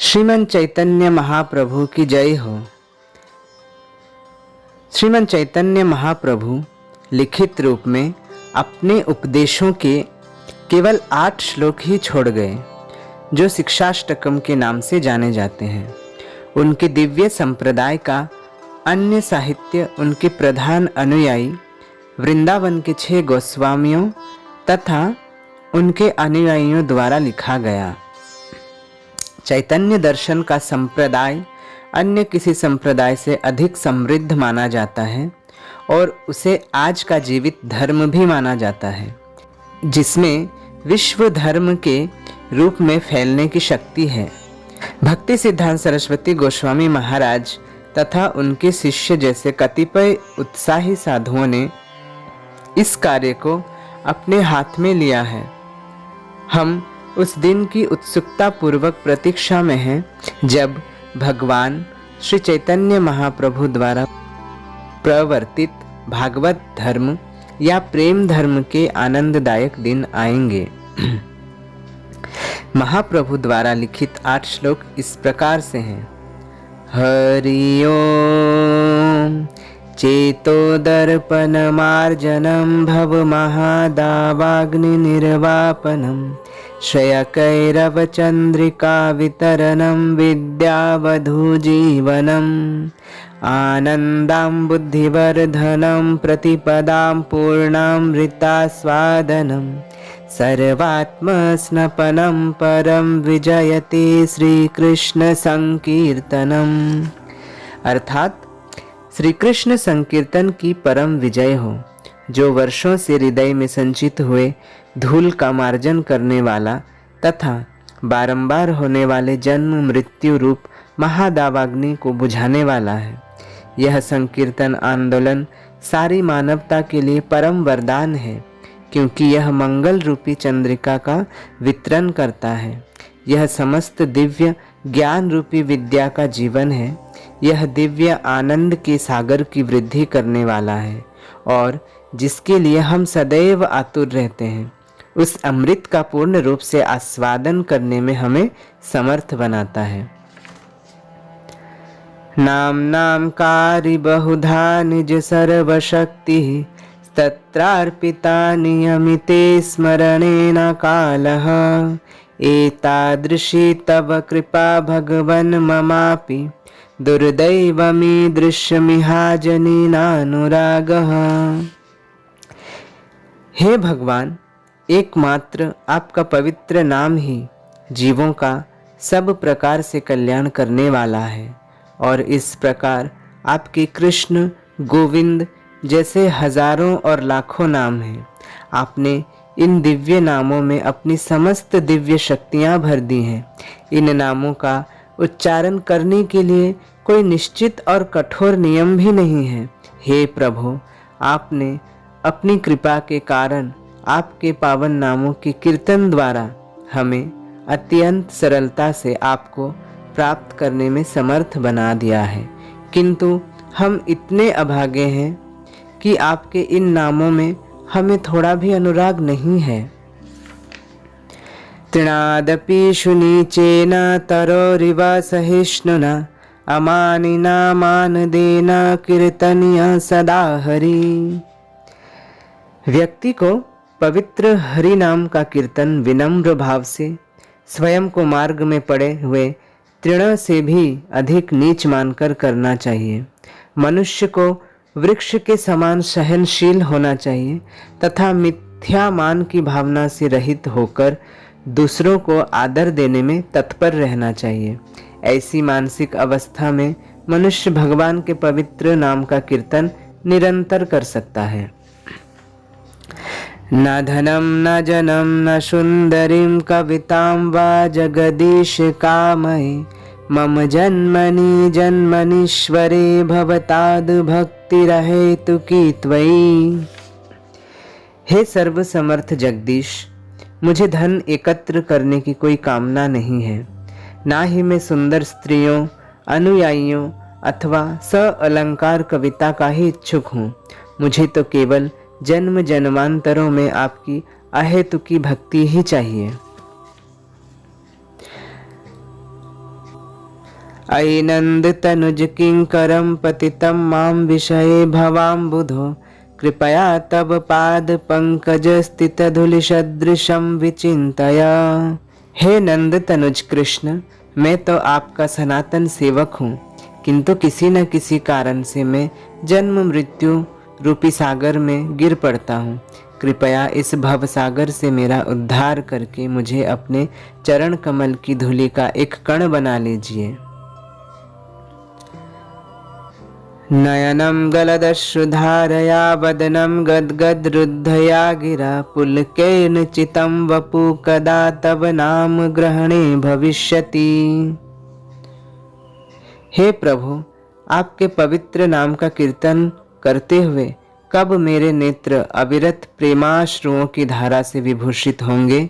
श्रीमन चैतन्य महाप्रभु की जय हो। श्रीमन चैतन्य महाप्रभु लिखित रूप में अपने उपदेशों के केवल 8 श्लोक ही छोड़ गए, जो शिक्षाष्टकम के नाम से जाने जाते हैं। उनके दिव्य संप्रदाय का अन्य साहित्य उनके प्रधान अनुयायी वृंदावन के 6 गोस्वामियों तथा उनके अनुयायियों द्वारा लिखा गया। चैतन्य दर्शन का संप्रदाय अन्य किसी संप्रदाय से अधिक समृद्ध माना जाता है और उसे आज का जीवित धर्म भी माना जाता है, जिसमें विश्व धर्म के रूप में फैलने की शक्ति है। भक्ति सिद्धांत सरस्वती गोस्वामी महाराज तथा उनके शिष्य जैसे कतिपय उत्साही साधुओं ने इस कार्य को अपने हाथ में लिया है। हम उस दिन की उत्सुकता पूर्वक प्रतीक्षा में हैं जब भगवान श्री चैतन्य महाप्रभु द्वारा प्रवर्तित भागवत धर्म या प्रेम धर्म के आनंददायक दिन आएंगे। महाप्रभु द्वारा लिखित 8 श्लोक इस प्रकार से हैं। हरि ओम चेतो दर्पण मार्जनम भव महादावाग्नि निर्वापनम श्रेयकैरव चंद्रिका वितरणम विद्यावधू जीवनम आनंदां बुद्धिवर्धनं प्रतिपदां पूर्णामृतास्वादनं सर्वात्मस्नपनं परम विजयते श्री कृष्ण संकीर्तनम। अर्थात श्री कृष्ण संकीर्तन की परम विजय हो, जो वर्षों से हृदय में संचित हुए धूल का मार्जन करने वाला तथा बारंबार होने वाले जन्म मृत्यु रूप महादावाग्नि को बुझाने वाला है। यह संकीर्तन आंदोलन सारी मानवता के लिए परम वरदान है, क्योंकि यह मंगल रूपी चंद्रिका का वितरण करता है। यह समस्त दिव्य ज्ञान रूपी विद्या का जीवन है। यह दिव्य आनंद के सागर की वृद्धि करने वाला है और जिसके लिए हम सदैव आतुर रहते हैं, उस अमृत का पूर्ण रूप से आस्वादन करने में हमें समर्थ बनाता है। नाम नाम कारी बहुधा निज सर्वशक्ति तत्रार्पिता नियमिते स्मरणेन कालः एतादृशी तव कृपा भगवन् ममापि दुर्दैवमीदृश्यमिहाजनीनानुरागः। हे भगवान, एकमात्र आपका पवित्र नाम ही जीवों का सब प्रकार से कल्याण करने वाला है और इस प्रकार आपके कृष्ण गोविंद जैसे हजारों और लाखों नाम हैं। आपने इन दिव्य नामों में अपनी समस्त दिव्य शक्तियां भर दी हैं। इन नामों का उच्चारण करने के लिए कोई निश्चित और कठोर नियम भी नहीं है। हे प्रभु, आपने अपनी कृपा के कारण आपके पावन नामों के कीर्तन द्वारा हमें अत्यंत सरलता से आपको प्राप्त करने में समर्थ बना दिया है, किंतु हम इतने अभागे हैं कि आपके इन नामों में हमें थोड़ा भी अनुराग नहीं है। तृणादपि शुनीचेन तरोरिव सहिष्णुना अमानिना मानदेन कीर्तनीय सदा हरि। व्यक्ति को पवित्र हरि नाम का कीर्तन विनम्र भाव से स्वयं को मार्ग में पड़े हुए तृण से भी अधिक नीच मानकर करना चाहिए। मनुष्य को वृक्ष के समान सहनशील होना चाहिए तथा मिथ्या मान की भावना से रहित होकर दूसरों को आदर देने में तत्पर रहना चाहिए। ऐसी मानसिक अवस्था में मनुष्य भगवान के पवित्र नाम का कीर्तन निरंतर कर सकता है। न धनम न जनम न सुंदरीं कवितां वा जगदीश कामये मम जन्मनि जन्मनीश्वरे भवताद् भक्तिरहेतुकी त्वयि। हे सर्व समर्थ जगदीश, मुझे धन एकत्र करने की कोई कामना नहीं है, ना ही मैं सुंदर स्त्रियों, अनुयायियों अथवा अलंकार कविता का ही इच्छुक हूँ। मुझे तो केवल जन्म जन्मांतरों में आपकी अहेतुकी भक्ति ही चाहिए। अयि नंद तनुज किंकरं पतितं मां विषये भवाम्बुधो कृपया तब पाद पंकज स्थित धूलि सदृशं विचिंतय। हे नंद तनुज कृष्ण, मैं तो आपका सनातन सेवक हूँ, किंतु किसी न किसी कारण से मैं जन्म मृत्यु रूपी सागर में गिर पड़ता हूँ। कृपया इस भव सागर से मेरा उद्धार करके मुझे अपने चरण कमल की धूलि का एक कण बना लीजिए। नयनं गलदश्रुधारया वदनं गद्गद रुद्धया गिरा पुलकेन चितं वपु कदा तव नाम ग्रहणे भविष्यति। हे प्रभु, आपके पवित्र नाम का कीर्तन करते हुए कब मेरे नेत्र अविरत प्रेमाश्रुओं की धारा से विभूषित होंगे?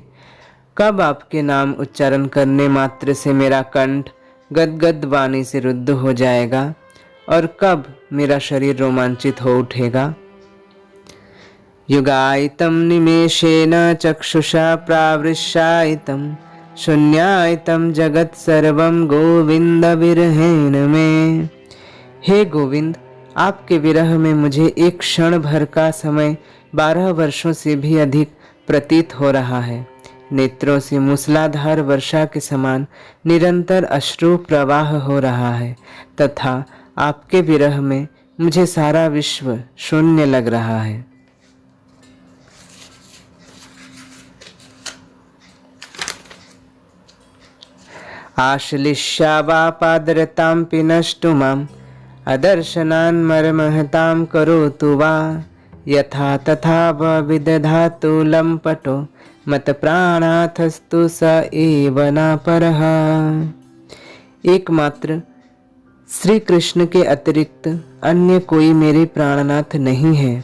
कब आपके नाम उच्चारण करने मात्र से मेरा कंठ गदगद वाणी से रुद्ध हो जाएगा और कब मेरा शरीर रोमांचित हो उठेगा? युगायितं निमेषेन चक्षुषा प्रावृष्यायितं शून्यायितं जगत् सर्वं गोविंद विरहेण में। हे गोविंद, आपके विरह में मुझे एक क्षण भर का समय 12 वर्षों से भी अधिक प्रतीत हो रहा है। नेत्रों से मूसलाधार वर्षा के समान निरंतर अश्रु प्रवाह हो रहा है तथा आपके विरह में मुझे सारा विश्व शून्य लग रहा है। आश्लिष्यावापादरतां पिनष्टु माम् अदर्शनान् मर्महतां करोतु वा यथा तथा विदधातु लम्पटो मत प्राणाथस्तु स एव न परः। एकमात्र श्री कृष्ण के अतिरिक्त अन्य कोई मेरे प्राणनाथ नहीं है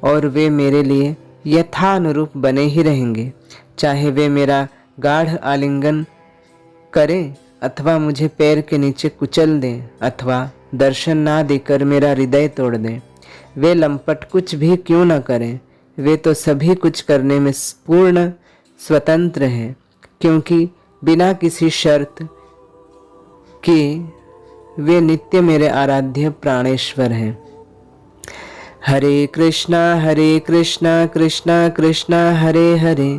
और वे मेरे लिए यथानुरूप बने ही रहेंगे, चाहे वे मेरा गाढ़ आलिंगन करें अथवा मुझे पैर के नीचे कुचल दें अथवा दर्शन ना देकर मेरा हृदय तोड़ दें। वे लंपट कुछ भी क्यों न करें, वे तो सभी कुछ करने में पूर्ण स्वतंत्र हैं, क्योंकि बिना किसी शर्त के वे नित्य मेरे आराध्य प्राणेश्वर हैं। हरे कृष्णा कृष्णा कृष्णा हरे हरे,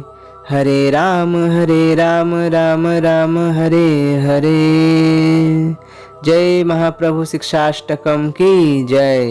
हरे राम राम राम हरे हरे। जय महाप्रभु शिक्षाष्टकम की जय।